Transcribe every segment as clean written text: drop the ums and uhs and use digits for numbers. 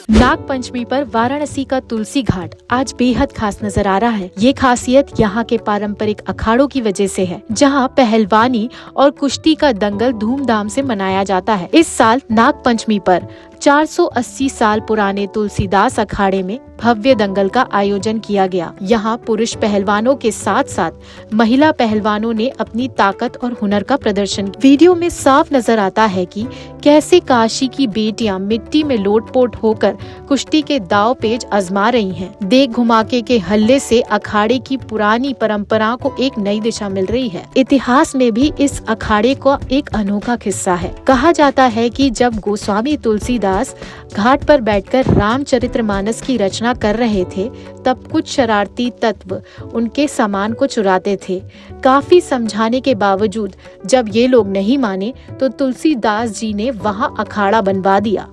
नाग पंचमी पर वाराणसी का तुलसी घाट आज बेहद खास नजर आ रहा है। ये खासियत यहाँ के पारंपरिक अखाड़ों की वजह से है, जहाँ पहलवानी और कुश्ती का दंगल धूमधाम से मनाया जाता है। इस साल नाग पंचमी पर 480 साल पुराने तुलसीदास अखाड़े में भव्य दंगल का आयोजन किया गया। यहाँ पुरुष पहलवानों के साथ साथ महिला पहलवानों ने अपनी ताकत और हुनर का प्रदर्शन किया। वीडियो में साफ नजर आता है कि कैसे काशी की बेटियां मिट्टी में लोटपोट होकर कुश्ती के दांव पेच आजमा रही हैं। देख घुमाके के हल्ले से अखाड़े की पुरानी परंपरा को एक नई दिशा मिल रही है। इतिहास में भी इस अखाड़े का एक अनोखा किस्सा है। कहा जाता है कि जब गोस्वामी तुलसीदास घाट पर बैठकर रामचरितमानस की रचना कर रहे थे, तब कुछ शरारती तत्व उनके सामान को चुराते थे। काफी समझाने के बावजूद जब ये लोग नहीं माने, तो तुलसीदास जी ने वहाँ अखाड़ा बनवा दिया।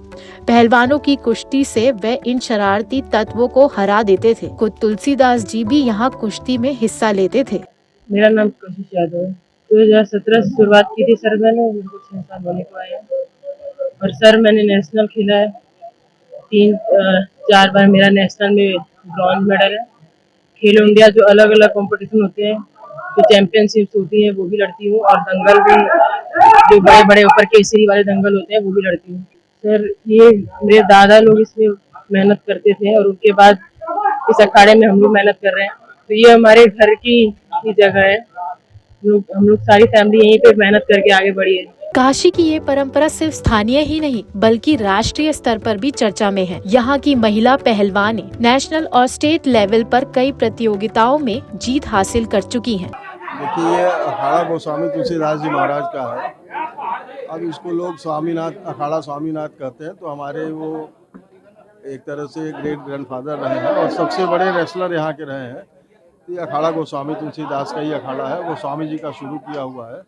पहलवानों की कुश्ती से वे इन शरारती तत्वों को हरा देते थे। खुद तुलसीदास जी भी यहाँ कुश्ती में हिस्सा लेते थे। मेरा नाम कशिश यादव है। 2017 से शुरुआत की थी सर, मैंने मेरे को 6 साल होने को आए हैं। और सर मैंने नेशनल खेला है, 3-4 बार मेरा नेशनल में ब्रॉन्ज मेडल है। खेलो इंडिया जो अलग अलग कंपटीशन होते हैं, जो चैंपियनशिप्स होती हैं, वो भी लड़ती हूँ। और दंगल भी, जो बड़े बड़े ऊपर केसरी वाले दंगल होते हैं, वो भी लड़ती हूँ। सर ये मेरे दादा लोग इसमें मेहनत करते थे और उनके बाद इस अखाड़े में हम लोग मेहनत कर रहे हैं। तो ये हमारे घर की जगह है। हम लोग सारी फैमिली यहीं पे मेहनत करके आगे बढ़ी है। काशी की ये परंपरा सिर्फ स्थानीय ही नहीं बल्कि राष्ट्रीय स्तर पर भी चर्चा में है। यहाँ की महिला पहलवानें नेशनल और स्टेट लेवल पर कई प्रतियोगिताओं में जीत हासिल कर चुकी हैं। देखिए, ये अखाड़ा गोस्वामी तुलसीदास जी महाराज का है। अब इसको लोग स्वामीनाथ अखाड़ा स्वामीनाथ कहते हैं। तो हमारे वो एक तरह से ग्रेट ग्रैंडफादर रहे हैं और सबसे बड़े रेसलर यहाँ के रहे हैं। ये अखाड़ा गोस्वामी तुलसीदास का ही अखाड़ा है, गोस्वामी जी का शुरू किया हुआ है।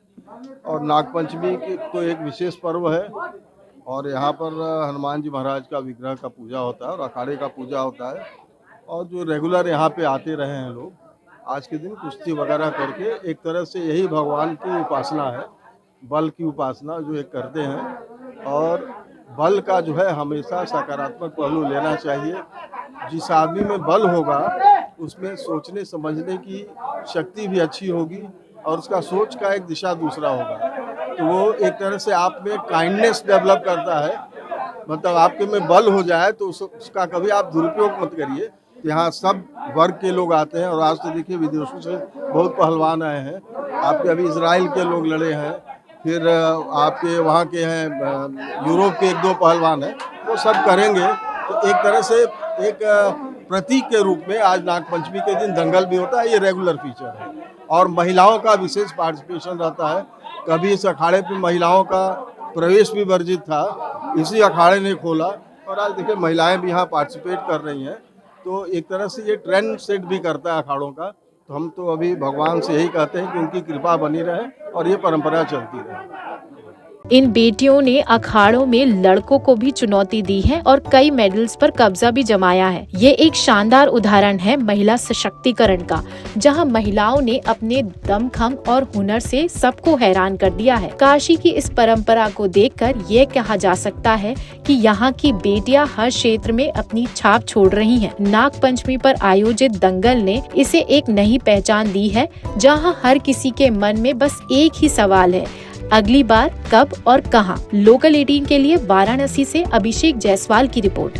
और नागपंचमी की तो एक विशेष पर्व है और यहाँ पर हनुमान जी महाराज का विग्रह का पूजा होता है और अखाड़े का पूजा होता है। और जो रेगुलर यहाँ पे आते रहे हैं लोग, आज के दिन कुश्ती वगैरह करके एक तरह से यही भगवान की उपासना है, बल की उपासना जो एक करते हैं। और बल का जो है हमेशा सकारात्मक पहलू लेना चाहिए। जिस आदमी में बल होगा उसमें सोचने समझने की शक्ति भी अच्छी होगी और उसका सोच का एक दिशा दूसरा होगा। तो वो एक तरह से आप में काइंडनेस डेवलप करता है। मतलब आपके में बल हो जाए तो उसका कभी आप दुरुपयोग मत करिए। यहाँ सब वर्ग के लोग आते हैं और आज तो देखिए विदेशों से बहुत पहलवान आए हैं। आपके अभी इजराइल के लोग लड़े हैं, फिर आपके वहाँ के हैं यूरोप के 1-2 पहलवान हैं, वो सब करेंगे। तो एक तरह से एक प्रतीक के रूप में आज नागपंचमी के दिन दंगल भी होता है। ये रेगुलर फीचर है और महिलाओं का विशेष पार्टिसिपेशन रहता है। कभी इस अखाड़े पे महिलाओं का प्रवेश भी वर्जित था, इसी अखाड़े ने खोला और आज देखिए महिलाएं भी यहाँ पार्टिसिपेट कर रही हैं। तो एक तरह से ये ट्रेंड सेट भी करता है अखाड़ों का। तो हम तो अभी भगवान से यही कहते हैं कि उनकी कृपा बनी रहे और ये परंपरा चलती रहे। इन बेटियों ने अखाड़ों में लड़कों को भी चुनौती दी है और कई मेडल्स पर कब्जा भी जमाया है। ये एक शानदार उदाहरण है महिला सशक्तिकरण का, जहां महिलाओं ने अपने दमखम और हुनर से सबको हैरान कर दिया है। काशी की इस परंपरा को देखकर ये कहा जा सकता है कि यहाँ की बेटियां हर क्षेत्र में अपनी छाप छोड़ रही हैं। नाग पंचमी पर आयोजित दंगल ने इसे एक नई पहचान दी है, जहाँ हर किसी के मन में बस एक ही सवाल है, अगली बार कब और कहां। लोकल 18 के लिए वाराणसी से अभिषेक जायसवाल की रिपोर्ट।